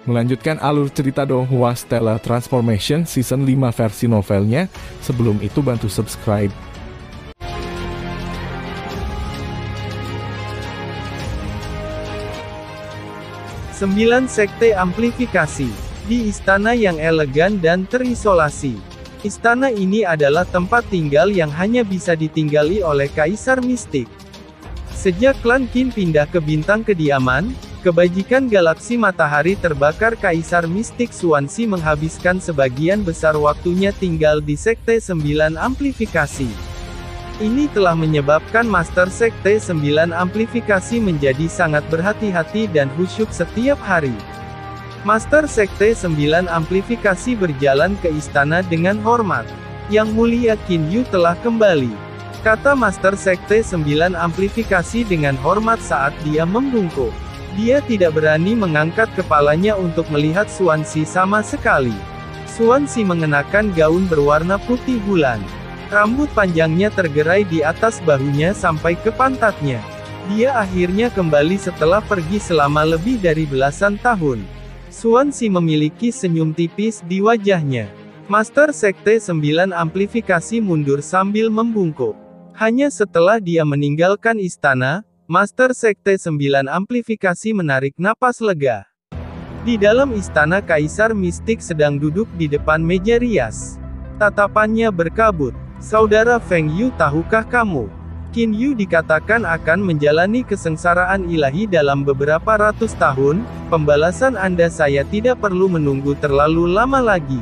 Melanjutkan alur cerita Donghua Stellar Transformation Season 5 versi novelnya. Sebelum itu bantu subscribe. Sembilan sekte amplifikasi. Di istana yang elegan dan terisolasi. Istana ini adalah tempat tinggal yang hanya bisa ditinggali oleh Kaisar Mistik. Sejak klan Qin pindah ke bintang kediaman, kebajikan galaksi matahari terbakar, Kaisar Mistik Xuanxi menghabiskan sebagian besar waktunya tinggal di Sekte 9 Amplifikasi. Ini telah menyebabkan Master Sekte 9 Amplifikasi menjadi sangat berhati-hati dan khusyuk setiap hari. Master Sekte 9 Amplifikasi berjalan ke istana dengan hormat. Yang Mulia Qin Yu telah kembali, kata Master Sekte 9 Amplifikasi dengan hormat saat dia membungkuk. Dia tidak berani mengangkat kepalanya untuk melihat Xuanxi sama sekali. Xuanxi mengenakan gaun berwarna putih bulan. Rambut panjangnya tergerai di atas bahunya sampai ke pantatnya. Dia akhirnya kembali setelah pergi selama lebih dari belasan tahun. Xuanxi memiliki senyum tipis di wajahnya. Master Sekte 9 Amplifikasi mundur sambil membungkuk. Hanya setelah dia meninggalkan istana, Master Sekte 9 Amplifikasi menarik napas lega. Di dalam istana, Kaisar Mistik sedang duduk di depan meja rias. Tatapannya berkabut. Saudara Feng Yu, tahukah kamu? Qin Yu dikatakan akan menjalani kesengsaraan ilahi dalam beberapa ratus tahun. Pembalasan Anda, saya tidak perlu menunggu terlalu lama lagi.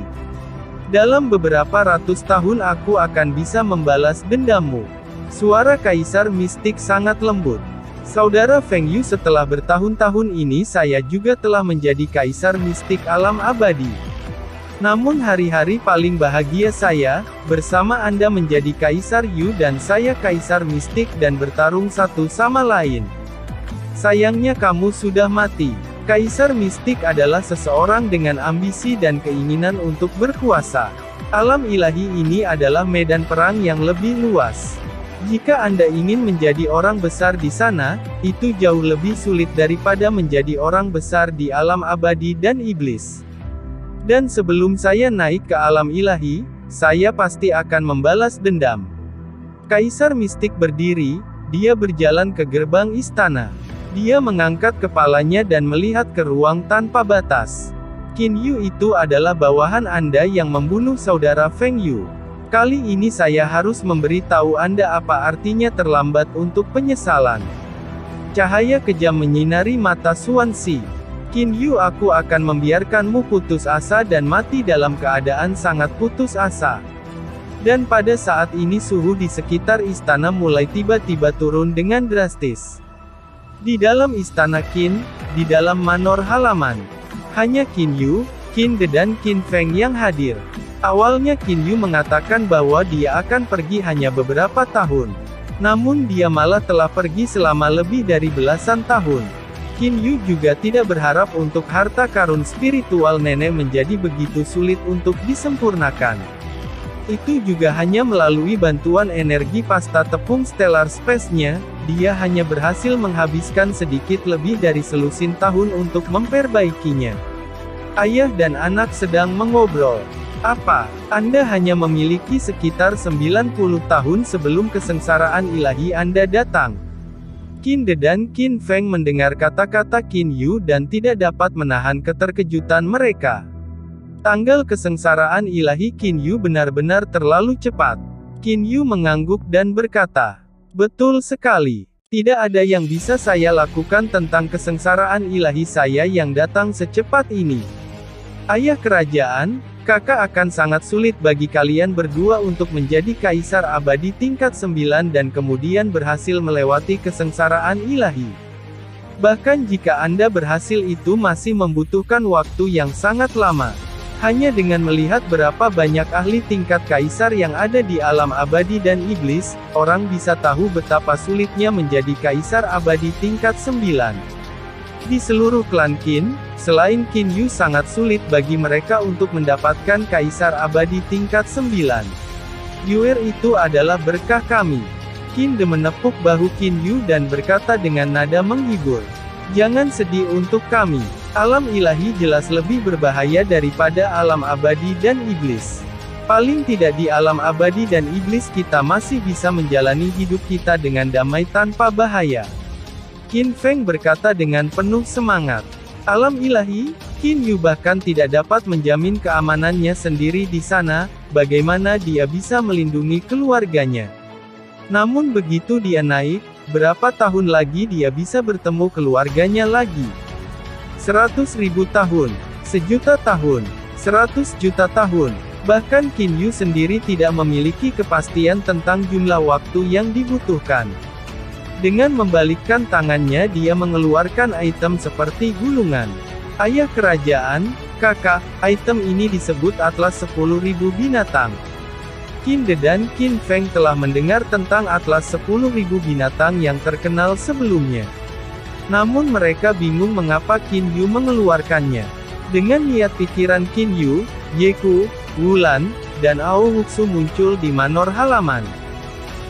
Dalam beberapa ratus tahun aku akan bisa membalas dendammu. Suara Kaisar Mistik sangat lembut. Saudara Feng Yu, setelah bertahun-tahun ini saya juga telah menjadi Kaisar Mistik Alam Abadi. Namun hari-hari paling bahagia saya, bersama Anda menjadi Kaisar Yu dan saya Kaisar Mistik dan bertarung satu sama lain. Sayangnya kamu sudah mati. Kaisar Mistik adalah seseorang dengan ambisi dan keinginan untuk berkuasa. Alam ilahi ini adalah medan perang yang lebih luas. Jika Anda ingin menjadi orang besar di sana, itu jauh lebih sulit daripada menjadi orang besar di alam abadi dan iblis. Dan sebelum saya naik ke alam ilahi, saya pasti akan membalas dendam. Kaisar Mistik berdiri, dia berjalan ke gerbang istana. Dia mengangkat kepalanya dan melihat ke ruang tanpa batas. Qin Yu, itu adalah bawahan Anda yang membunuh saudara Feng Yu. Kali ini saya harus memberitahu Anda apa artinya terlambat untuk penyesalan. Cahaya kejam menyinari mata Xuanxi. Qin Yu, aku akan membiarkanmu putus asa dan mati dalam keadaan sangat putus asa. Dan pada saat ini suhu di sekitar istana mulai tiba-tiba turun dengan drastis. Di dalam istana Qin, di dalam manor halaman, hanya Qin Yu, Qin De dan Qin Feng yang hadir. Awalnya Qin Yu mengatakan bahwa dia akan pergi hanya beberapa tahun. Namun dia malah telah pergi selama lebih dari belasan tahun. Qin Yu juga tidak berharap untuk harta karun spiritual nenek menjadi begitu sulit untuk disempurnakan. Itu juga hanya melalui bantuan energi pasta tepung stellar space-nya, dia hanya berhasil menghabiskan sedikit lebih dari selusin tahun untuk memperbaikinya. Ayah dan anak sedang mengobrol. Apa? Anda hanya memiliki sekitar 90 tahun sebelum kesengsaraan ilahi Anda datang. Qin De dan Qin Feng mendengar kata-kata Qin Yu dan tidak dapat menahan keterkejutan mereka. Tanggal kesengsaraan ilahi Qin Yu benar-benar terlalu cepat. Qin Yu mengangguk dan berkata, "Betul sekali. Tidak ada yang bisa saya lakukan tentang kesengsaraan ilahi saya yang datang secepat ini. Ayah kerajaan, kakak akan sangat sulit bagi kalian berdua untuk menjadi kaisar abadi tingkat 9 dan kemudian berhasil melewati kesengsaraan ilahi. Bahkan jika Anda berhasil, itu masih membutuhkan waktu yang sangat lama. Hanya dengan melihat berapa banyak ahli tingkat kaisar yang ada di alam abadi dan iblis, orang bisa tahu betapa sulitnya menjadi kaisar abadi tingkat 9. Di seluruh klan Qin, selain Qin Yu, sangat sulit bagi mereka untuk mendapatkan kaisar abadi tingkat 9. Yuer itu adalah berkah kami." Qin De menepuk bahu Qin Yu dan berkata dengan nada menghibur, "Jangan sedih untuk kami. Alam ilahi jelas lebih berbahaya daripada alam abadi dan iblis. Paling tidak di alam abadi dan iblis kita masih bisa menjalani hidup kita dengan damai tanpa bahaya. Qin Feng berkata dengan penuh semangat. Alam ilahi, Qin Yu bahkan tidak dapat menjamin keamanannya sendiri di sana, bagaimana dia bisa melindungi keluarganya. Namun begitu dia naik, berapa tahun lagi dia bisa bertemu keluarganya lagi? 100.000 tahun, 1.000.000 tahun, 100 juta tahun. Bahkan Qin Yu sendiri tidak memiliki kepastian tentang jumlah waktu yang dibutuhkan. Dengan membalikkan tangannya dia mengeluarkan item seperti gulungan. Ayah kerajaan, kakak, item ini disebut Atlas 10.000 binatang. Qin De dan Qin Feng telah mendengar tentang Atlas 10.000 binatang yang terkenal sebelumnya. Namun mereka bingung mengapa Qin Yu mengeluarkannya. Dengan niat pikiran Qin Yu, Ye Ku, Wulan, dan Ao Wuxu muncul di manor halaman.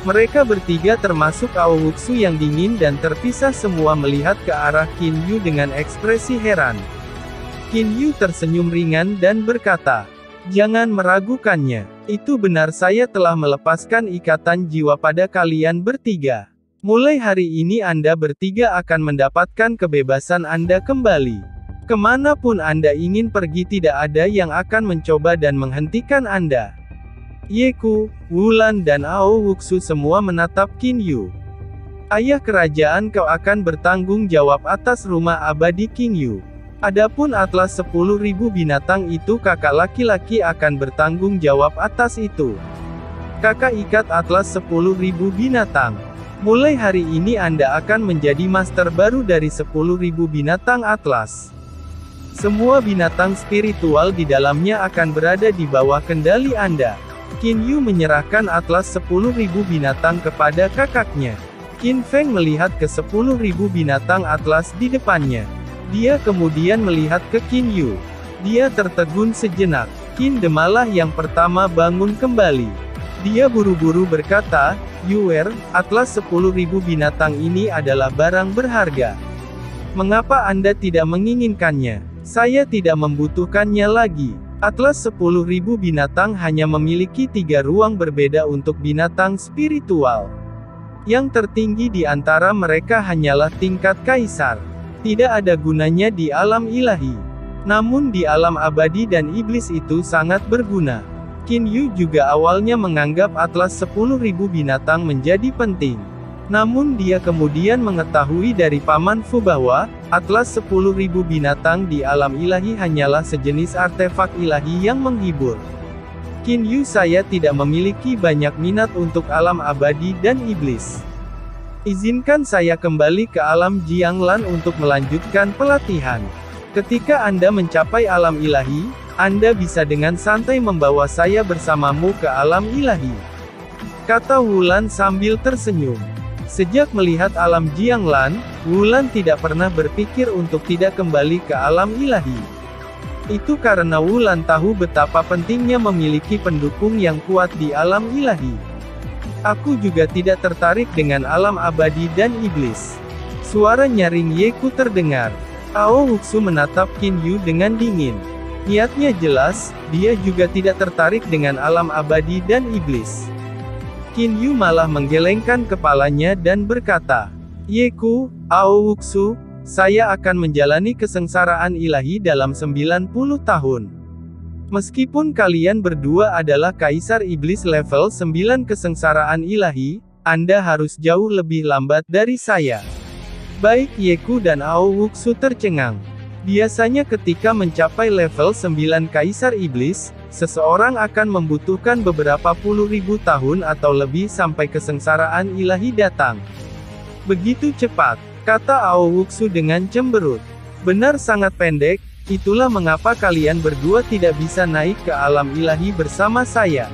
Mereka bertiga termasuk Ao Wuxu yang dingin dan terpisah semua melihat ke arah Qin Yu dengan ekspresi heran. Qin Yu tersenyum ringan dan berkata, "Jangan meragukannya. Itu benar, saya telah melepaskan ikatan jiwa pada kalian bertiga. Mulai hari ini Anda bertiga akan mendapatkan kebebasan Anda kembali. Kemanapun Anda ingin pergi tidak ada yang akan mencoba dan menghentikan Anda." Ye Ku, Wulan dan Ao Wuxu semua menatap Qin Yu. "Ayah kerajaan, kau akan bertanggung jawab atas rumah abadi Qin Yu. Adapun Atlas 10.000 binatang itu kakak laki-laki akan bertanggung jawab atas itu. Kakak ikat Atlas 10.000 binatang. Mulai hari ini Anda akan menjadi master baru dari 10.000 binatang Atlas. Semua binatang spiritual di dalamnya akan berada di bawah kendali Anda." Qin Yu menyerahkan Atlas 10.000 binatang kepada kakaknya. Qin Feng melihat ke 10.000 binatang Atlas di depannya. Dia kemudian melihat ke Qin Yu. Dia tertegun sejenak. Qin De malah yang pertama bangun kembali. Dia buru-buru berkata, "Yuer, Atlas 10.000 binatang ini adalah barang berharga. Mengapa Anda tidak menginginkannya? Saya tidak membutuhkannya lagi." Atlas 10.000 binatang hanya memiliki 3 ruang berbeda untuk binatang spiritual. Yang tertinggi di antara mereka hanyalah tingkat kaisar. Tidak ada gunanya di alam ilahi. Namun di alam abadi dan iblis itu sangat berguna. Qin Yu juga awalnya menganggap Atlas 10.000 binatang menjadi penting. Namun dia kemudian mengetahui dari Paman Fu bahwa Atlas 10.000 binatang di alam ilahi hanyalah sejenis artefak ilahi yang menghibur. "Qin Yu, saya tidak memiliki banyak minat untuk alam abadi dan iblis. Izinkan saya kembali ke alam Jianglan untuk melanjutkan pelatihan. Ketika Anda mencapai alam ilahi, Anda bisa dengan santai membawa saya bersamamu ke alam ilahi," kata Wulan sambil tersenyum. Sejak melihat alam Jianglan, Wulan tidak pernah berpikir untuk tidak kembali ke alam ilahi. Itu karena Wulan tahu betapa pentingnya memiliki pendukung yang kuat di alam ilahi. "Aku juga tidak tertarik dengan alam abadi dan iblis." Suara nyaring Ye Ku terdengar. Ao Wuxu menatap Qin Yu dengan dingin. Niatnya jelas, dia juga tidak tertarik dengan alam abadi dan iblis. Qin Yu malah menggelengkan kepalanya dan berkata, "Ye Ku, Ao Wuxu, saya akan menjalani kesengsaraan ilahi dalam 90 tahun. Meskipun kalian berdua adalah kaisar iblis level 9 kesengsaraan ilahi, Anda harus jauh lebih lambat dari saya." Baik Ye Ku dan Ao Wuxu tercengang. Biasanya ketika mencapai level 9 kaisar iblis, seseorang akan membutuhkan beberapa puluh ribu tahun atau lebih sampai kesengsaraan ilahi datang. "Begitu cepat," kata Ao Wuxu dengan cemberut. "Benar, sangat pendek, itulah mengapa kalian berdua tidak bisa naik ke alam ilahi bersama saya.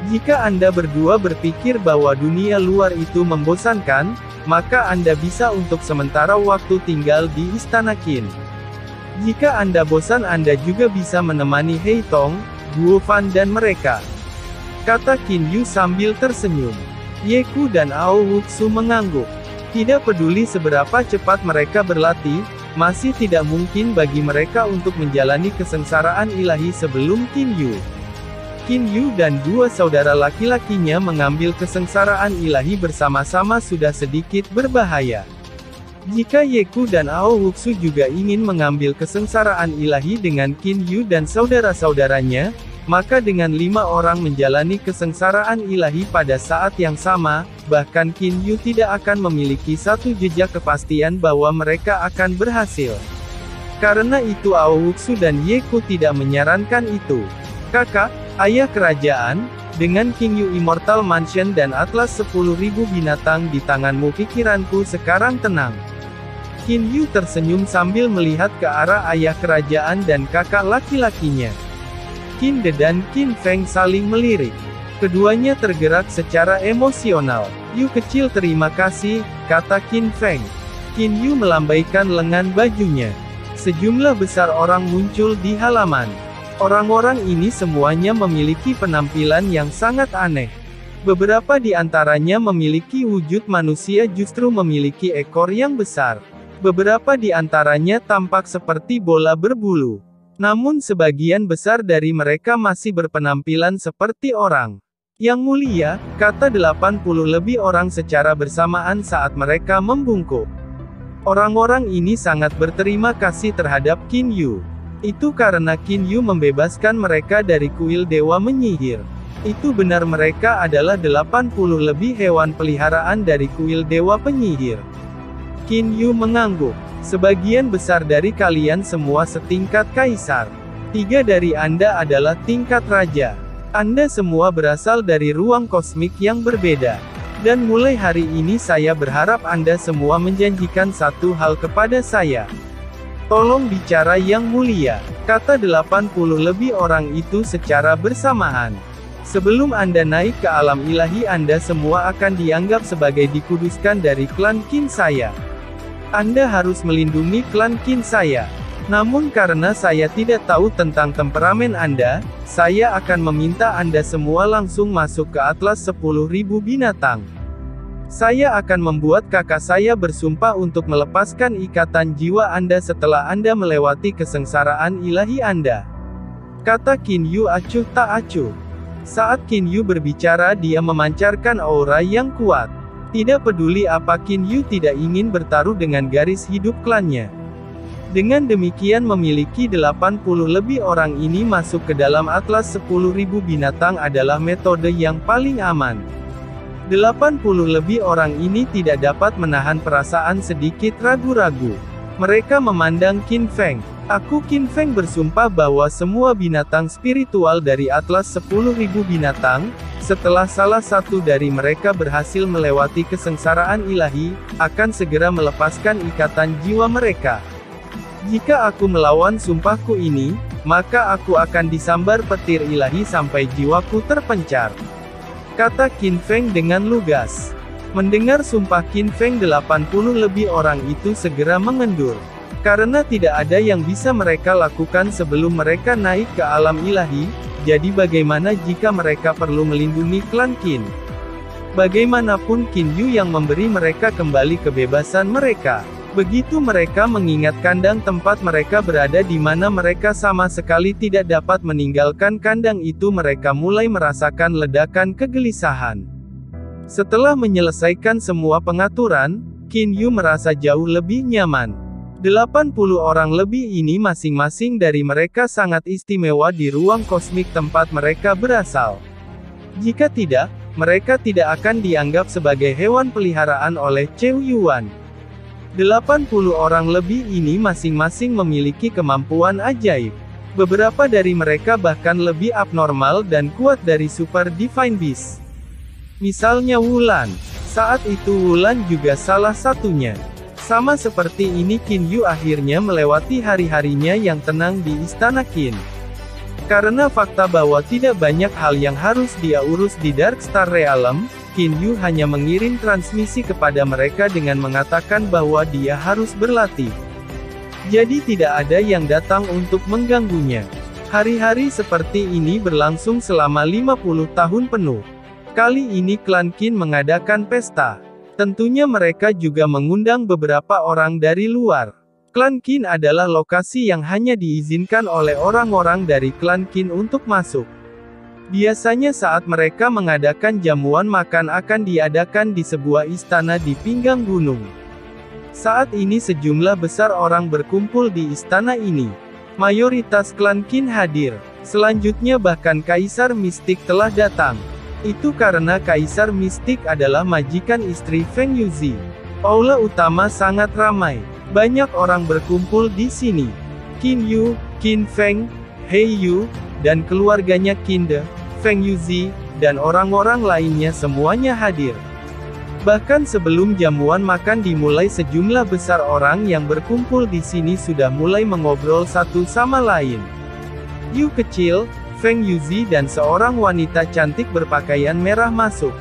Jika Anda berdua berpikir bahwa dunia luar itu membosankan, maka Anda bisa untuk sementara waktu tinggal di Istana Qin. Jika Anda bosan Anda juga bisa menemani Hei Tong, Guo Fan dan mereka," kata Qin Yu sambil tersenyum. Ye Ku dan Ao Wuxu mengangguk. Tidak peduli seberapa cepat mereka berlatih, masih tidak mungkin bagi mereka untuk menjalani kesengsaraan ilahi sebelum Qin Yu. Qin Yu dan dua saudara laki-lakinya mengambil kesengsaraan ilahi bersama-sama sudah sedikit berbahaya. Jika Ye Ku dan Ao Wuxu juga ingin mengambil kesengsaraan ilahi dengan Qin Yu dan saudara-saudaranya, maka dengan 5 orang menjalani kesengsaraan ilahi pada saat yang sama, bahkan Qin Yu tidak akan memiliki satu jejak kepastian bahwa mereka akan berhasil. Karena itu Ao Wuxu dan Ye Ku tidak menyarankan itu. Kakak, ayah kerajaan, dengan King Yu Immortal Mansion dan Atlas 10.000 binatang di tanganmu, pikiranku sekarang tenang. Qin Yu tersenyum sambil melihat ke arah ayah kerajaan dan kakak laki-lakinya. Qin De dan Qin Feng saling melirik. Keduanya tergerak secara emosional. "Yu kecil, terima kasih," kata Qin Feng. Qin Yu melambaikan lengan bajunya. Sejumlah besar orang muncul di halaman. Orang-orang ini semuanya memiliki penampilan yang sangat aneh. Beberapa di antaranya memiliki wujud manusia, justru memiliki ekor yang besar. Beberapa di antaranya tampak seperti bola berbulu. Namun sebagian besar dari mereka masih berpenampilan seperti orang. "Yang mulia," kata 80 lebih orang secara bersamaan saat mereka membungkuk. Orang-orang ini sangat berterima kasih terhadap Qin Yu. Itu karena Qin Yu membebaskan mereka dari kuil dewa menyihir. Itu benar, mereka adalah 80 lebih hewan peliharaan dari kuil dewa penyihir. Qin Yu mengangguk. "Sebagian besar dari kalian semua setingkat kaisar. 3 dari Anda adalah tingkat raja. Anda semua berasal dari ruang kosmik yang berbeda. Dan mulai hari ini saya berharap Anda semua menjanjikan satu hal kepada saya." "Tolong bicara yang mulia," kata 80 lebih orang itu secara bersamaan. "Sebelum Anda naik ke alam ilahi, Anda semua akan dianggap sebagai dikuduskan dari klan Qin saya. Anda harus melindungi klan Qin saya. Namun karena saya tidak tahu tentang temperamen Anda, saya akan meminta Anda semua langsung masuk ke Atlas 10.000 binatang. Saya akan membuat kakak saya bersumpah untuk melepaskan ikatan jiwa Anda setelah Anda melewati kesengsaraan ilahi Anda." Kata Qin Yu acuh tak acuh. Saat Qin Yu berbicara, dia memancarkan aura yang kuat. Tidak peduli apa, Qin Yu tidak ingin bertaruh dengan garis hidup klannya. Dengan demikian memiliki 80 lebih orang ini masuk ke dalam Atlas 10.000 binatang adalah metode yang paling aman. 80 lebih orang ini tidak dapat menahan perasaan sedikit ragu-ragu. Mereka memandang Qin Feng. "Aku Qin Feng bersumpah bahwa semua binatang spiritual dari Atlas 10.000 binatang, setelah salah satu dari mereka berhasil melewati kesengsaraan ilahi, akan segera melepaskan ikatan jiwa mereka. Jika aku melawan sumpahku ini, maka aku akan disambar petir ilahi sampai jiwaku terpencar," kata Qin Feng dengan lugas. Mendengar sumpah Qin Feng, 80 lebih orang itu segera mengendur. Karena tidak ada yang bisa mereka lakukan sebelum mereka naik ke alam ilahi, jadi bagaimana jika mereka perlu melindungi klan Qin? Bagaimanapun Qin Yu yang memberi mereka kembali kebebasan mereka. Begitu mereka mengingat kandang tempat mereka berada di mana mereka sama sekali tidak dapat meninggalkan kandang itu, mereka mulai merasakan ledakan kegelisahan. Setelah menyelesaikan semua pengaturan, Qin Yu merasa jauh lebih nyaman. 80 orang lebih ini masing-masing dari mereka sangat istimewa di ruang kosmik tempat mereka berasal. Jika tidak, mereka tidak akan dianggap sebagai hewan peliharaan oleh Cheu Yuan. 80 orang lebih ini masing-masing memiliki kemampuan ajaib. Beberapa dari mereka bahkan lebih abnormal dan kuat dari Super Divine Beast. Misalnya Wulan. Saat itu Wulan juga salah satunya. Sama seperti ini Qin Yu akhirnya melewati hari-harinya yang tenang di Istana Qin. Karena fakta bahwa tidak banyak hal yang harus dia urus di Dark Star Realm, Qin Yu hanya mengirim transmisi kepada mereka dengan mengatakan bahwa dia harus berlatih. Jadi tidak ada yang datang untuk mengganggunya. Hari-hari seperti ini berlangsung selama 50 tahun penuh. Kali ini klan Qin mengadakan pesta. Tentunya mereka juga mengundang beberapa orang dari luar. Klan Qin adalah lokasi yang hanya diizinkan oleh orang-orang dari klan Qin untuk masuk. Biasanya saat mereka mengadakan jamuan makan akan diadakan di sebuah istana di pinggang gunung. Saat ini sejumlah besar orang berkumpul di istana ini. Mayoritas klan Qin hadir. Selanjutnya bahkan Kaisar Mistik telah datang. Itu karena Kaisar Mistik adalah majikan istri Feng Yuzi. Aula utama sangat ramai. Banyak orang berkumpul di sini. Qin Yu, Qin Feng, He Yu, dan keluarganya Qin De, Feng Yuzi, dan orang-orang lainnya semuanya hadir. Bahkan sebelum jamuan makan dimulai sejumlah besar orang yang berkumpul di sini sudah mulai mengobrol satu sama lain. Yu kecil, Feng Yuzi dan seorang wanita cantik berpakaian merah masuk.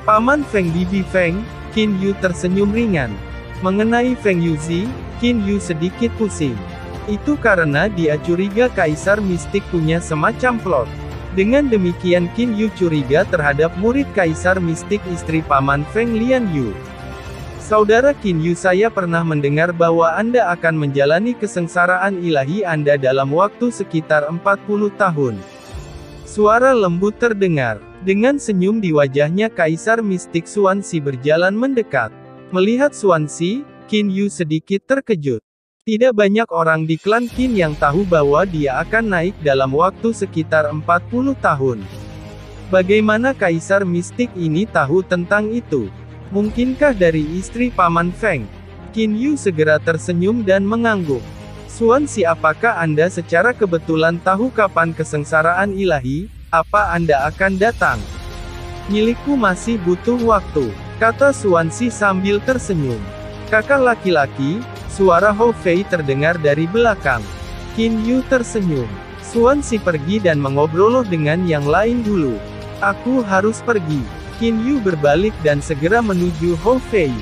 Paman Feng Bibi Feng, Qin Yu tersenyum ringan. Mengenai Feng Yuzi, Qin Yu sedikit pusing. Itu karena dia curiga Kaisar Mistik punya semacam plot. Dengan demikian Qin Yu curiga terhadap murid Kaisar Mistik istri Paman Feng Lian Yu. Saudara Qin Yu, saya pernah mendengar bahwa Anda akan menjalani kesengsaraan ilahi Anda dalam waktu sekitar 40 tahun. Suara lembut terdengar. Dengan senyum di wajahnya Kaisar Mistik Xuanxi berjalan mendekat. Melihat Xuanxi, Qin Yu sedikit terkejut. Tidak banyak orang di klan Qin yang tahu bahwa dia akan naik dalam waktu sekitar 40 tahun. Bagaimana Kaisar Mistik ini tahu tentang itu? Mungkinkah dari istri Paman Feng? Qin Yu segera tersenyum dan mengangguk. Xuanxi, apakah Anda secara kebetulan tahu kapan kesengsaraan ilahi? Apa Anda akan datang? Milikku masih butuh waktu, kata Xuanxi sambil tersenyum. Kakak laki-laki, suara Hou Fei terdengar dari belakang. Qin Yu tersenyum. Xuanxi pergi dan mengobrol dengan yang lain dulu. Aku harus pergi. Qin Yu berbalik dan segera menuju Hou Fei.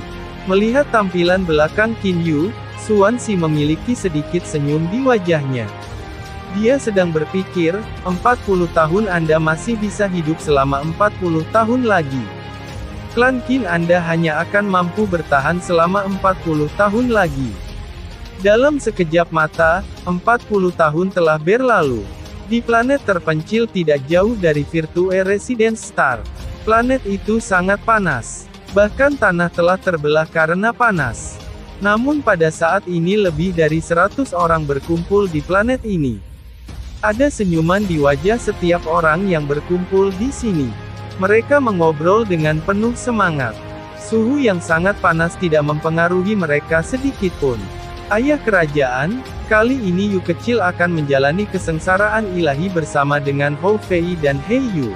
Melihat tampilan belakang Qin Yu, Xuanxi memiliki sedikit senyum di wajahnya. Dia sedang berpikir, 40 tahun Anda masih bisa hidup selama 40 tahun lagi. Klan Qin Anda hanya akan mampu bertahan selama 40 tahun lagi. Dalam sekejap mata, 40 tahun telah berlalu. Di planet terpencil tidak jauh dari Virtue Residence Star. Planet itu sangat panas. Bahkan tanah telah terbelah karena panas. Namun pada saat ini lebih dari 100 orang berkumpul di planet ini. Ada senyuman di wajah setiap orang yang berkumpul di sini. Mereka mengobrol dengan penuh semangat. Suhu yang sangat panas tidak mempengaruhi mereka sedikitpun. Ayah kerajaan, kali ini Yu kecil akan menjalani kesengsaraan ilahi bersama dengan Hou Fei dan He Yu.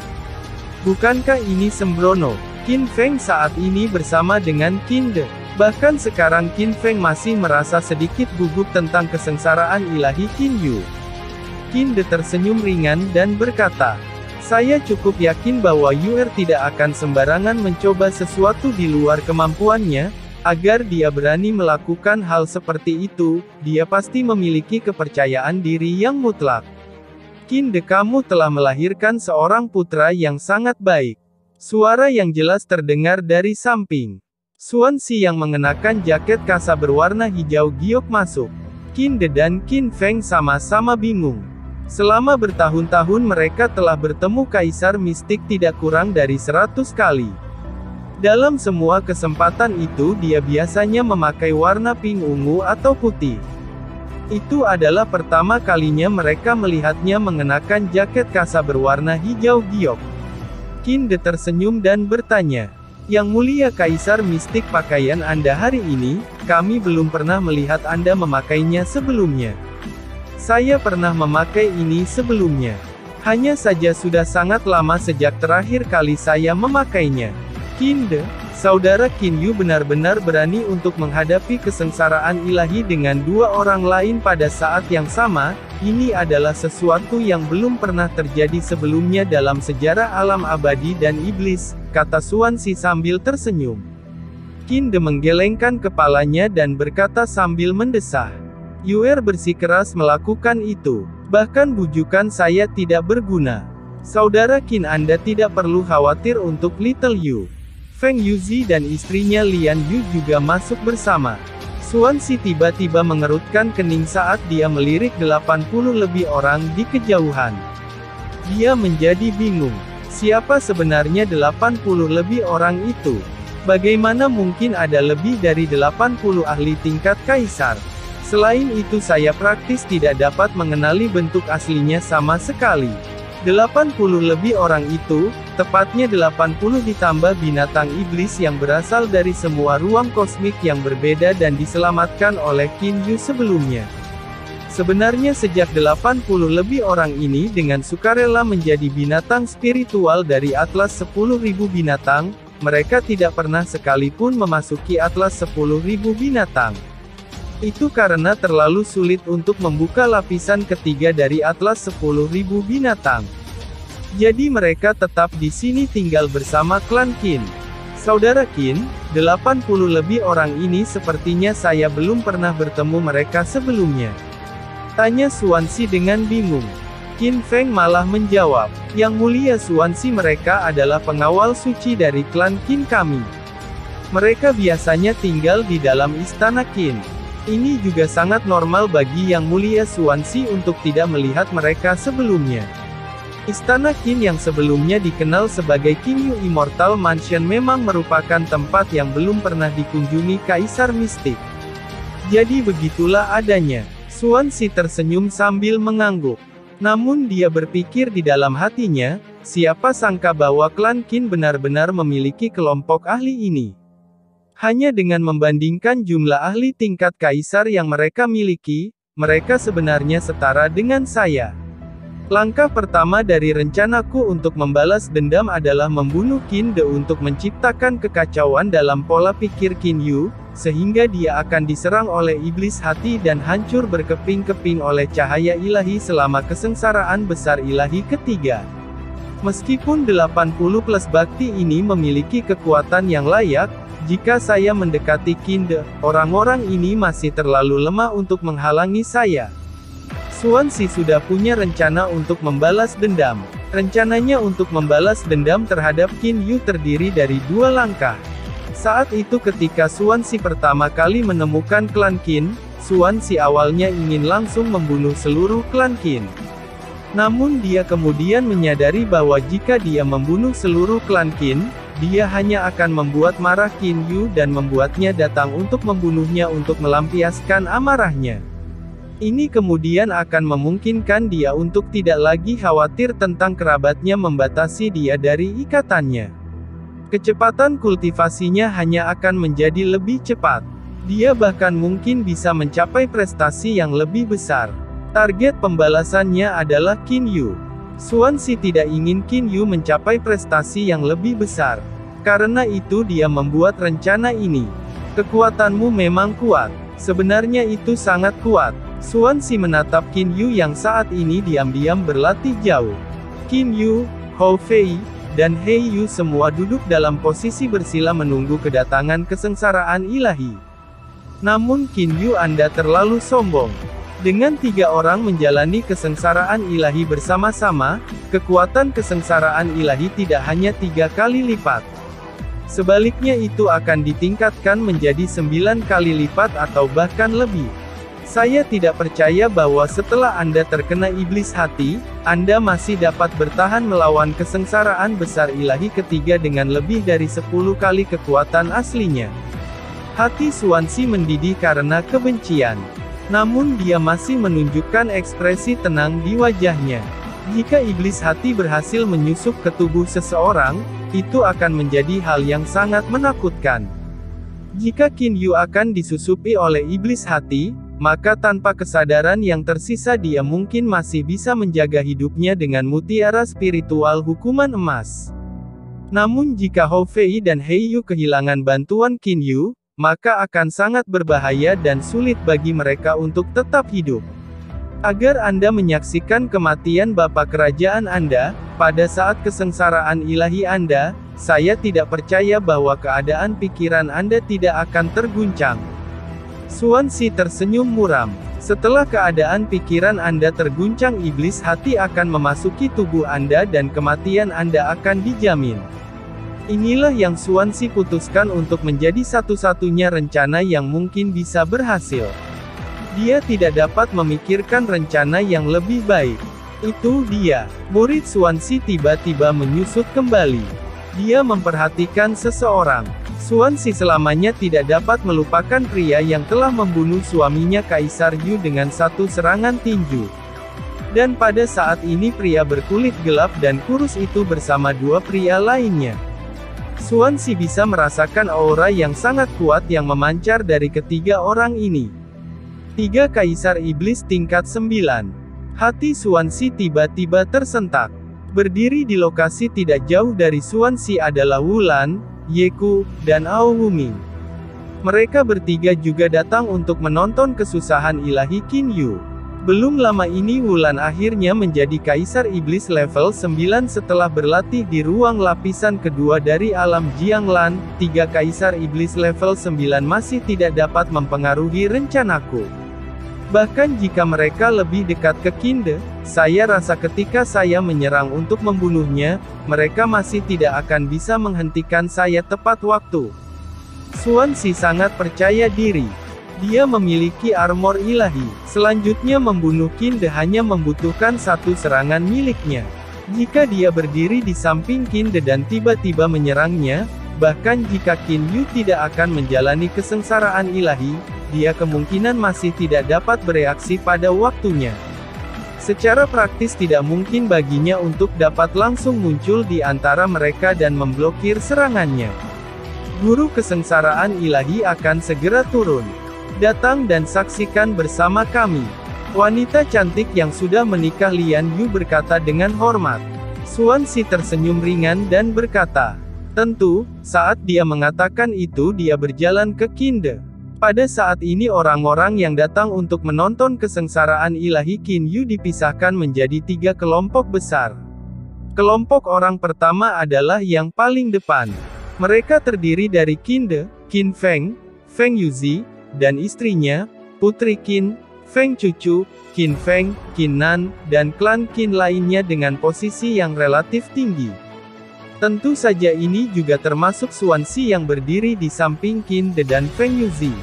Bukankah ini sembrono? Qin Feng saat ini bersama dengan Qin De. Bahkan sekarang Qin Feng masih merasa sedikit gugup tentang kesengsaraan ilahi Qin Yu. Qin De tersenyum ringan dan berkata, saya cukup yakin bahwa Yuer tidak akan sembarangan mencoba sesuatu di luar kemampuannya. Agar dia berani melakukan hal seperti itu, dia pasti memiliki kepercayaan diri yang mutlak. Qin De, kamu telah melahirkan seorang putra yang sangat baik. Suara yang jelas terdengar dari samping. Xuanxi yang mengenakan jaket kasa berwarna hijau giok masuk. Qin De dan Qin Feng sama-sama bingung. Selama bertahun-tahun mereka telah bertemu Kaisar Mistik tidak kurang dari 100 kali. Dalam semua kesempatan itu dia biasanya memakai warna pink ungu atau putih. Itu adalah pertama kalinya mereka melihatnya mengenakan jaket kasa berwarna hijau giok. Qin De tersenyum dan bertanya, Yang Mulia Kaisar Mistik, pakaian Anda hari ini, kami belum pernah melihat Anda memakainya sebelumnya. Saya pernah memakai ini sebelumnya. Hanya saja sudah sangat lama sejak terakhir kali saya memakainya. Qin De, saudara Qin Yu benar-benar berani untuk menghadapi kesengsaraan ilahi dengan dua orang lain pada saat yang sama. Ini adalah sesuatu yang belum pernah terjadi sebelumnya dalam sejarah alam abadi dan iblis, kata Xuanxi sambil tersenyum. Qin De menggelengkan kepalanya dan berkata sambil mendesah. Yuer bersikeras melakukan itu. Bahkan bujukan saya tidak berguna. Saudara Qin, Anda tidak perlu khawatir untuk Little Yu. Feng Yuzi dan istrinya Lian Yu juga masuk bersama. Xuanxi tiba-tiba mengerutkan kening saat dia melirik 80 lebih orang di kejauhan. Dia menjadi bingung. Siapa sebenarnya 80 lebih orang itu? Bagaimana mungkin ada lebih dari 80 ahli tingkat kaisar? Selain itu saya praktis tidak dapat mengenali bentuk aslinya sama sekali. 80 lebih orang itu, tepatnya 80 ditambah binatang iblis yang berasal dari semua ruang kosmik yang berbeda dan diselamatkan oleh Qin Yu sebelumnya. Sebenarnya sejak 80 lebih orang ini dengan sukarela menjadi binatang spiritual dari Atlas 10.000 binatang, mereka tidak pernah sekalipun memasuki Atlas 10.000 binatang. Itu karena terlalu sulit untuk membuka lapisan ketiga dari Atlas 10.000 binatang. Jadi mereka tetap di sini tinggal bersama klan Qin. Saudara Qin, 80 lebih orang ini sepertinya saya belum pernah bertemu mereka sebelumnya. Tanya Xuanxi dengan bingung. Qin Feng malah menjawab, Yang Mulia Xuanxi, mereka adalah pengawal suci dari klan Qin kami. Mereka biasanya tinggal di dalam istana Qin. Ini juga sangat normal bagi Yang Mulia Xuanxi untuk tidak melihat mereka sebelumnya. Istana Qin yang sebelumnya dikenal sebagai Qin Yu Immortal Mansion memang merupakan tempat yang belum pernah dikunjungi Kaisar Mistik. Jadi begitulah adanya. Xuanxi tersenyum sambil mengangguk. Namun dia berpikir di dalam hatinya, siapa sangka bahwa klan Qin benar-benar memiliki kelompok ahli ini. Hanya dengan membandingkan jumlah ahli tingkat kaisar yang mereka miliki, mereka sebenarnya setara dengan saya. Langkah pertama dari rencanaku untuk membalas dendam adalah membunuh Qin De untuk menciptakan kekacauan dalam pola pikir Qin Yu, sehingga dia akan diserang oleh iblis hati dan hancur berkeping-keping oleh cahaya ilahi selama kesengsaraan besar ilahi ketiga. Meskipun 80 plus bakti ini memiliki kekuatan yang layak, jika saya mendekati Qin De, orang-orang ini masih terlalu lemah untuk menghalangi saya. Xuanxi sudah punya rencana untuk membalas dendam. Rencananya untuk membalas dendam terhadap Qin Yu terdiri dari dua langkah. Saat itu ketika Xuanxi pertama kali menemukan klan Qin, Xuanxi awalnya ingin langsung membunuh seluruh klan Qin. Namun dia kemudian menyadari bahwa jika dia membunuh seluruh klan Qin, dia hanya akan membuat marah Qin Yu dan membuatnya datang untuk membunuhnya untuk melampiaskan amarahnya. Ini kemudian akan memungkinkan dia untuk tidak lagi khawatir tentang kerabatnya membatasi dia dari ikatannya. Kecepatan kultivasinya hanya akan menjadi lebih cepat. Dia bahkan mungkin bisa mencapai prestasi yang lebih besar. Target pembalasannya adalah Qin Yu. Xuanxi tidak ingin Qin Yu mencapai prestasi yang lebih besar. Karena itu dia membuat rencana ini. Kekuatanmu memang kuat. Sebenarnya itu sangat kuat. Xuanxi menatap Qin Yu yang saat ini diam-diam berlatih jauh. Qin Yu, Hou Fei, dan He Yu semua duduk dalam posisi bersila menunggu kedatangan kesengsaraan ilahi. Namun Qin Yu, Anda terlalu sombong. Dengan 3 orang menjalani kesengsaraan ilahi bersama-sama, kekuatan kesengsaraan ilahi tidak hanya 3 kali lipat. Sebaliknya itu akan ditingkatkan menjadi 9 kali lipat atau bahkan lebih. Saya tidak percaya bahwa setelah Anda terkena iblis hati, Anda masih dapat bertahan melawan kesengsaraan besar ilahi ketiga dengan lebih dari 10 kali kekuatan aslinya. Hati Xuanxi mendidih karena kebencian. Namun dia masih menunjukkan ekspresi tenang di wajahnya. Jika iblis hati berhasil menyusup ke tubuh seseorang, itu akan menjadi hal yang sangat menakutkan. Jika Qin Yu akan disusupi oleh iblis hati, maka tanpa kesadaran yang tersisa dia mungkin masih bisa menjaga hidupnya dengan mutiara spiritual hukuman emas. Namun jika Hou Fei dan He Yu kehilangan bantuan Qin Yu, maka akan sangat berbahaya dan sulit bagi mereka untuk tetap hidup. Agar Anda menyaksikan kematian bapa kerajaan Anda, pada saat kesengsaraan ilahi Anda, saya tidak percaya bahwa keadaan pikiran Anda tidak akan terguncang. Xuanxi tersenyum muram. Setelah keadaan pikiran Anda terguncang, iblis hati akan memasuki tubuh Anda dan kematian Anda akan dijamin. Inilah yang Xuanxi putuskan untuk menjadi satu-satunya rencana yang mungkin bisa berhasil. Dia tidak dapat memikirkan rencana yang lebih baik. Itu dia. Murid Xuanxi tiba-tiba menyusut kembali. Dia memperhatikan seseorang. Xuanxi selamanya tidak dapat melupakan pria yang telah membunuh suaminya Kaisar Yu dengan satu serangan tinju. Dan pada saat ini pria berkulit gelap dan kurus itu bersama dua pria lainnya. Xuanxi bisa merasakan aura yang sangat kuat yang memancar dari ketiga orang ini. Tiga Kaisar Iblis tingkat 9. Hati Xuanxi tiba-tiba tersentak. Berdiri di lokasi tidak jauh dari Xuanxi adalah Wulan, Yeku, dan Ao Wuming. Mereka bertiga juga datang untuk menonton kesusahan ilahi Qin Yu. Belum lama ini Wulan akhirnya menjadi Kaisar Iblis level 9 setelah berlatih di ruang lapisan kedua dari alam Jianglan. Tiga Kaisar Iblis level 9 masih tidak dapat mempengaruhi rencanaku. Bahkan jika mereka lebih dekat ke Qin De, saya rasa ketika saya menyerang untuk membunuhnya, mereka masih tidak akan bisa menghentikan saya tepat waktu. Xuanxi sangat percaya diri. Dia memiliki armor ilahi. Selanjutnya membunuh Qin De hanya membutuhkan satu serangan miliknya. Jika dia berdiri di samping Qin De dan tiba-tiba menyerangnya, bahkan jika Qin Yu tidak akan menjalani kesengsaraan ilahi, dia kemungkinan masih tidak dapat bereaksi pada waktunya. Secara praktis tidak mungkin baginya untuk dapat langsung muncul di antara mereka dan memblokir serangannya. Guru kesengsaraan ilahi akan segera turun. Datang dan saksikan bersama kami. Wanita cantik yang sudah menikah Lian Yu berkata dengan hormat. Xuanxi tersenyum ringan dan berkata, tentu, saat dia mengatakan itu dia berjalan ke Qin De. Pada saat ini orang-orang yang datang untuk menonton kesengsaraan ilahi Qin Yu dipisahkan menjadi tiga kelompok besar. Kelompok orang pertama adalah yang paling depan. Mereka terdiri dari Qin De, Qin Feng, Feng Yuzi, dan istrinya, Putri Qin, Feng Cucu, Qin Feng, Qin Nan, dan klan Qin lainnya dengan posisi yang relatif tinggi. Tentu saja ini juga termasuk Xuanxi yang berdiri di samping Qin De dan Feng Yuzi.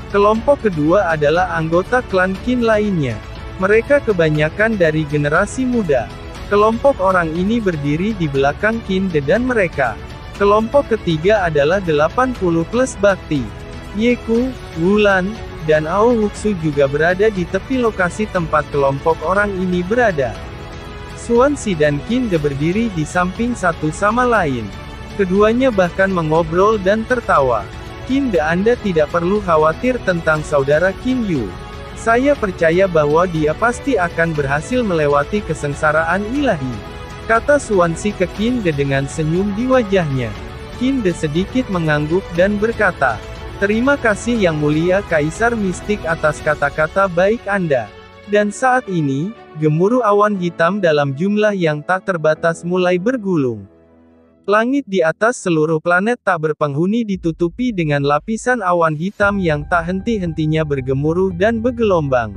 Kelompok kedua adalah anggota klan Qin lainnya. Mereka kebanyakan dari generasi muda. Kelompok orang ini berdiri di belakang Qin De dan mereka. Kelompok ketiga adalah 80 plus bakti. Yeku, Wulan, dan Ao Wuxu juga berada di tepi lokasi tempat kelompok orang ini berada. Xuanxi dan Qin De berdiri di samping satu sama lain. Keduanya bahkan mengobrol dan tertawa. Qin De, Anda tidak perlu khawatir tentang saudara Qin Yu. Saya percaya bahwa dia pasti akan berhasil melewati kesengsaraan ilahi. Kata Xuanxi ke Qin De dengan senyum di wajahnya. Qin De sedikit mengangguk dan berkata, terima kasih Yang Mulia Kaisar Mistik atas kata-kata baik Anda. Dan saat ini, gemuruh awan hitam dalam jumlah yang tak terbatas mulai bergulung. Langit di atas seluruh planet tak berpenghuni ditutupi dengan lapisan awan hitam yang tak henti-hentinya bergemuruh dan bergelombang.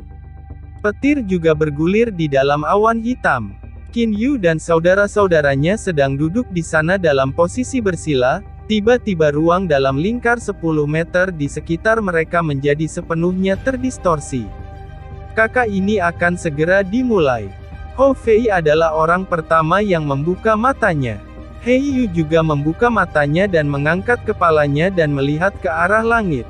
Petir juga bergulir di dalam awan hitam. Qin Yu dan saudara-saudaranya sedang duduk di sana dalam posisi bersila. Tiba-tiba ruang dalam lingkar 10 meter di sekitar mereka menjadi sepenuhnya terdistorsi. Kakak ini akan segera dimulai. Hou Fei adalah orang pertama yang membuka matanya. Hei Yu juga membuka matanya dan mengangkat kepalanya dan melihat ke arah langit.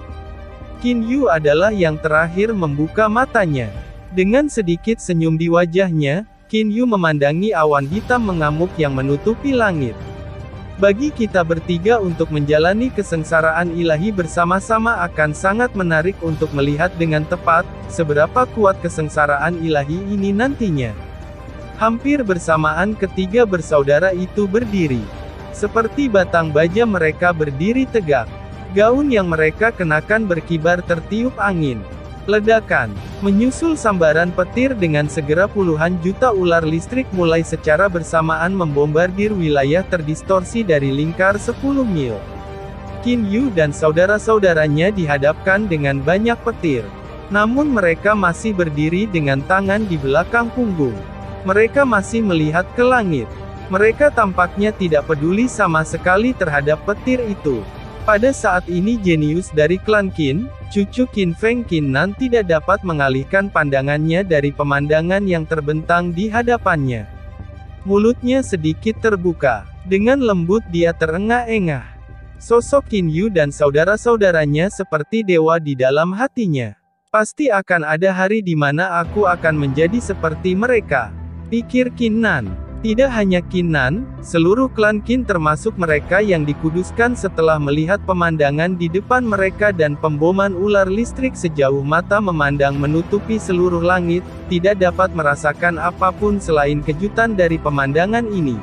Qin Yu adalah yang terakhir membuka matanya. Dengan sedikit senyum di wajahnya, Qin Yu memandangi awan hitam mengamuk yang menutupi langit. Bagi kita bertiga untuk menjalani kesengsaraan ilahi bersama-sama akan sangat menarik untuk melihat dengan tepat, seberapa kuat kesengsaraan ilahi ini nantinya. Hampir bersamaan ketiga bersaudara itu berdiri. Seperti batang baja mereka berdiri tegak. Gaun yang mereka kenakan berkibar tertiup angin. Ledakan. Menyusul sambaran petir dengan segera puluhan juta ular listrik mulai secara bersamaan membombardir wilayah terdistorsi dari lingkar 10 mil. Qin Yu dan saudara-saudaranya dihadapkan dengan banyak petir. Namun mereka masih berdiri dengan tangan di belakang punggung. Mereka masih melihat ke langit. Mereka tampaknya tidak peduli sama sekali terhadap petir itu. Pada saat ini jenius dari klan Qin, cucu Qin Feng Qin Nan tidak dapat mengalihkan pandangannya dari pemandangan yang terbentang di hadapannya. Mulutnya sedikit terbuka. Dengan lembut dia terengah-engah. Sosok Qin Yu dan saudara-saudaranya seperti dewa di dalam hatinya. Pasti akan ada hari di mana aku akan menjadi seperti mereka, pikir Qin Nan. Tidak hanya Qin Nan, seluruh klan Qin termasuk mereka yang dikuduskan setelah melihat pemandangan di depan mereka dan pemboman ular listrik sejauh mata memandang menutupi seluruh langit, tidak dapat merasakan apapun selain kejutan dari pemandangan ini.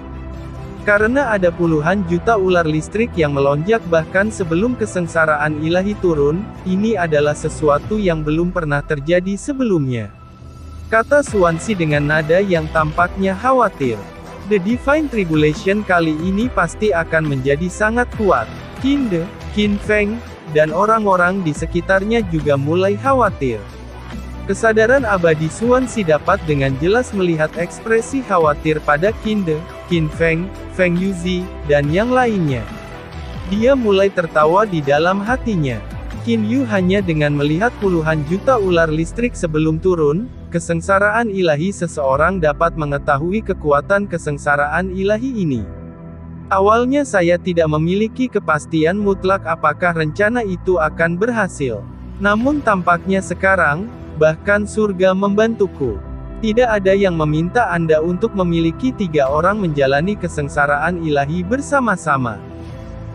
Karena ada puluhan juta ular listrik yang melonjak bahkan sebelum kesengsaraan ilahi turun, ini adalah sesuatu yang belum pernah terjadi sebelumnya. Kata Xuanxi dengan nada yang tampaknya khawatir. The Divine Tribulation kali ini pasti akan menjadi sangat kuat. Qin De, Qin Feng, dan orang-orang di sekitarnya juga mulai khawatir. Kesadaran abadi Xuanxi dapat dengan jelas melihat ekspresi khawatir pada Qin De, Qin Feng, Feng Yuzi, dan yang lainnya. Dia mulai tertawa di dalam hatinya. Qin Yu hanya dengan melihat puluhan juta ular listrik sebelum turun, kesengsaraan ilahi seseorang dapat mengetahui kekuatan kesengsaraan ilahi ini. Awalnya saya tidak memiliki kepastian mutlak apakah rencana itu akan berhasil. Namun tampaknya sekarang, bahkan surga membantuku. Tidak ada yang meminta Anda untuk memiliki 3 orang menjalani kesengsaraan ilahi bersama-sama.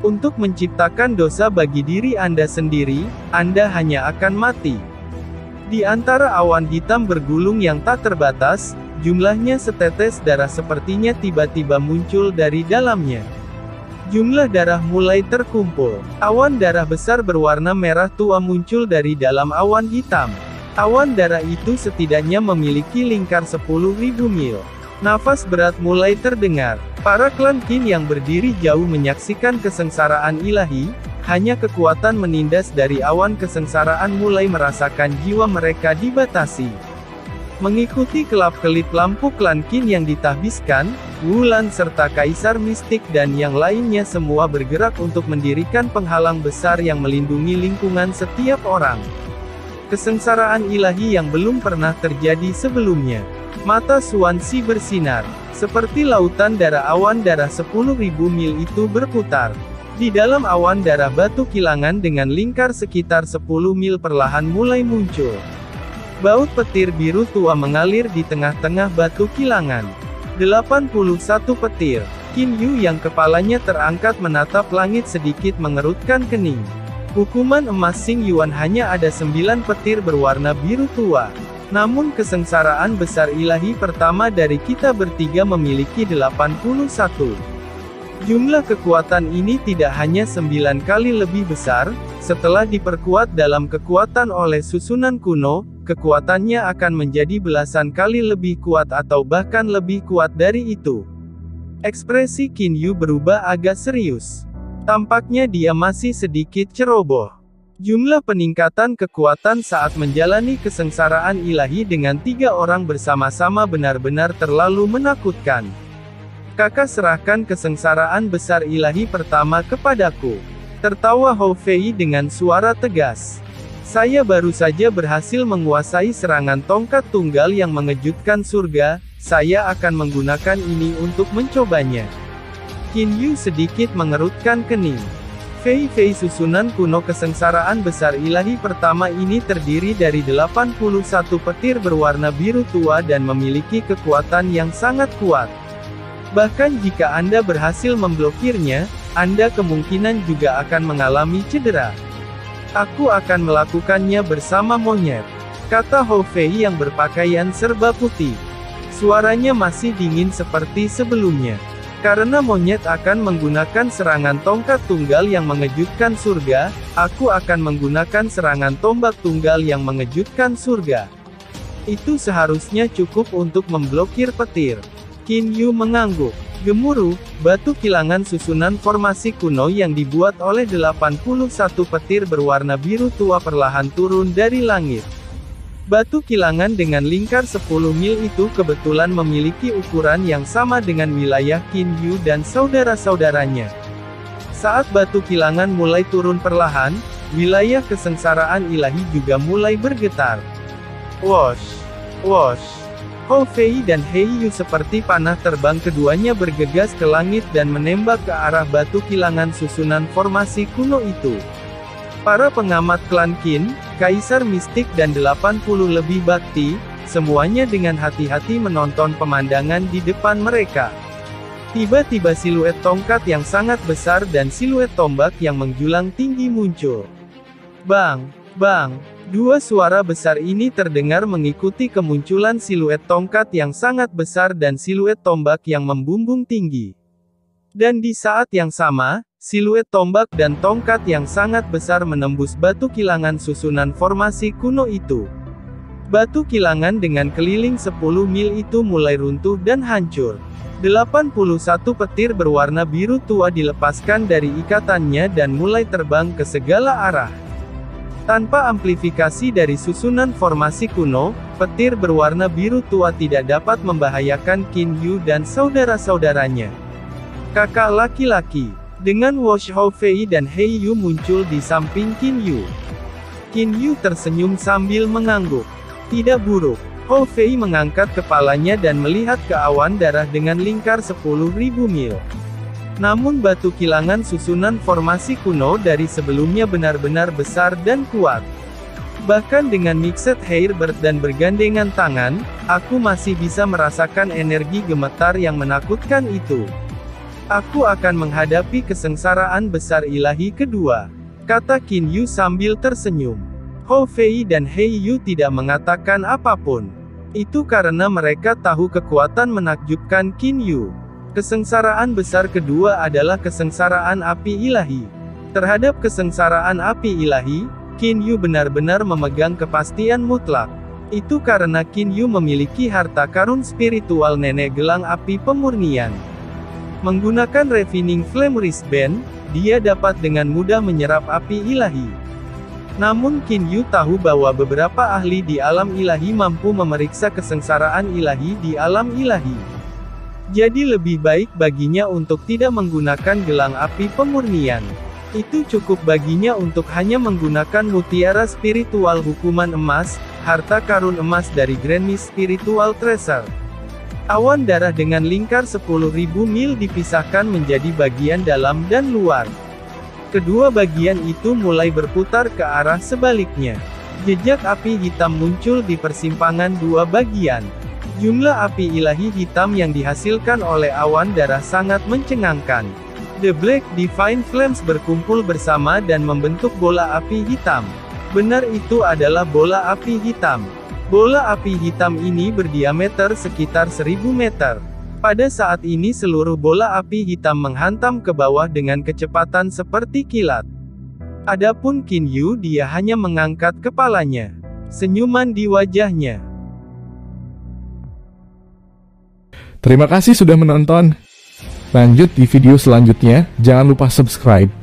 Untuk menciptakan dosa bagi diri Anda sendiri, Anda hanya akan mati. Di antara awan hitam bergulung yang tak terbatas, jumlahnya setetes darah sepertinya tiba-tiba muncul dari dalamnya. Jumlah darah mulai terkumpul. Awan darah besar berwarna merah tua muncul dari dalam awan hitam. Awan darah itu setidaknya memiliki lingkar 10.000 mil. Nafas berat mulai terdengar. Para klan Qin yang berdiri jauh menyaksikan kesengsaraan ilahi, hanya kekuatan menindas dari awan kesengsaraan mulai merasakan jiwa mereka dibatasi. Mengikuti kelap-kelip lampu klan Qin yang ditahbiskan, Wulan serta Kaisar Mistik dan yang lainnya semua bergerak untuk mendirikan penghalang besar yang melindungi lingkungan setiap orang. Kesengsaraan ilahi yang belum pernah terjadi sebelumnya. Mata Xuanxi bersinar. Seperti lautan darah awan darah 10.000 mil itu berputar. Di dalam awan darah batu kilangan dengan lingkar sekitar 10 mil perlahan mulai muncul. Baut petir biru tua mengalir di tengah-tengah batu kilangan. 81 petir. Qin Yu yang kepalanya terangkat menatap langit sedikit mengerutkan kening. Hukuman emas Xing Yuan hanya ada 9 petir berwarna biru tua. Namun kesengsaraan besar ilahi pertama dari kita bertiga memiliki 81. Jumlah kekuatan ini tidak hanya 9 kali lebih besar, setelah diperkuat dalam kekuatan oleh susunan kuno, kekuatannya akan menjadi belasan kali lebih kuat atau bahkan lebih kuat dari itu. Ekspresi Qin Yu berubah agak serius. Tampaknya dia masih sedikit ceroboh. Jumlah peningkatan kekuatan saat menjalani kesengsaraan ilahi dengan 3 orang bersama-sama benar-benar terlalu menakutkan. Kakak serahkan kesengsaraan besar ilahi pertama kepadaku. Tertawa Hou Fei dengan suara tegas. Saya baru saja berhasil menguasai serangan tongkat tunggal yang mengejutkan surga, saya akan menggunakan ini untuk mencobanya. Qin Yu sedikit mengerutkan kening. Fei susunan kuno kesengsaraan besar ilahi pertama ini terdiri dari 81 petir berwarna biru tua dan memiliki kekuatan yang sangat kuat. Bahkan jika Anda berhasil memblokirnya, Anda kemungkinan juga akan mengalami cedera. Aku akan melakukannya bersama monyet, kata Hou Fei yang berpakaian serba putih. Suaranya masih dingin seperti sebelumnya. Karena monyet akan menggunakan serangan tongkat tunggal yang mengejutkan surga, aku akan menggunakan serangan tombak tunggal yang mengejutkan surga. Itu seharusnya cukup untuk memblokir petir. Qin Yu mengangguk. Gemuruh, batu kilangan susunan formasi kuno yang dibuat oleh 81 petir berwarna biru tua perlahan turun dari langit. Batu kilangan dengan lingkar 10 mil itu kebetulan memiliki ukuran yang sama dengan wilayah Qin Yu dan saudara-saudaranya. Saat batu kilangan mulai turun perlahan, wilayah kesengsaraan ilahi juga mulai bergetar. Wosh! Wosh! Hou Fei dan Hei Yu seperti panah terbang keduanya bergegas ke langit dan menembak ke arah batu kilangan susunan formasi kuno itu. Para pengamat klan Qin, Kaisar Mistik dan 80 lebih bakti, semuanya dengan hati-hati menonton pemandangan di depan mereka. Tiba-tiba siluet tongkat yang sangat besar dan siluet tombak yang menjulang tinggi muncul. Bang! Bang! Dua suara besar ini terdengar mengikuti kemunculan siluet tongkat yang sangat besar dan siluet tombak yang membumbung tinggi. Dan di saat yang sama, siluet tombak dan tongkat yang sangat besar menembus batu kilangan susunan formasi kuno itu. Batu kilangan dengan keliling 10 mil itu mulai runtuh dan hancur. 81 petir berwarna biru tua dilepaskan dari ikatannya dan mulai terbang ke segala arah. Tanpa amplifikasi dari susunan formasi kuno, petir berwarna biru tua tidak dapat membahayakan Qin Yu dan saudara-saudaranya. Kakak laki-laki, dengan Wosh Hou Fei dan Hei Yu muncul di samping Qin Yu. Qin Yu tersenyum sambil mengangguk. Tidak buruk. Hou Fei mengangkat kepalanya dan melihat ke awan darah dengan lingkar 10.000 mil. Namun batu kilangan susunan formasi kuno dari sebelumnya benar-benar besar dan kuat. Bahkan dengan mixed hairbird dan bergandengan tangan, aku masih bisa merasakan energi gemetar yang menakutkan itu. Aku akan menghadapi kesengsaraan besar ilahi kedua, kata Qin Yu sambil tersenyum. Hou Fei dan Hei Yu tidak mengatakan apapun. Itu karena mereka tahu kekuatan menakjubkan Qin Yu. Kesengsaraan besar kedua adalah kesengsaraan api ilahi. Terhadap kesengsaraan api ilahi, Qin Yu benar-benar memegang kepastian mutlak. Itu karena Qin Yu memiliki harta karun spiritual nenek gelang api pemurnian. Menggunakan Refining Flame Wristband, dia dapat dengan mudah menyerap api ilahi. Namun Qin Yu tahu bahwa beberapa ahli di alam ilahi mampu memeriksa kesengsaraan ilahi di alam ilahi. Jadi lebih baik baginya untuk tidak menggunakan gelang api pemurnian. Itu cukup baginya untuk hanya menggunakan mutiara spiritual hukuman emas, harta karun emas dari Grand Mist Spiritual Treasure. Awan darah dengan lingkar 10.000 mil dipisahkan menjadi bagian dalam dan luar. Kedua bagian itu mulai berputar ke arah sebaliknya. Jejak api hitam muncul di persimpangan dua bagian. Jumlah api ilahi hitam yang dihasilkan oleh awan darah sangat mencengangkan. The Black Divine Flames berkumpul bersama dan membentuk bola api hitam. Benar, itu adalah bola api hitam. Bola api hitam ini berdiameter sekitar 1000 meter. Pada saat ini seluruh bola api hitam menghantam ke bawah dengan kecepatan seperti kilat. Adapun Qin Yu, dia hanya mengangkat kepalanya. Senyuman di wajahnya. Terima kasih sudah menonton. Lanjut di video selanjutnya, jangan lupa subscribe.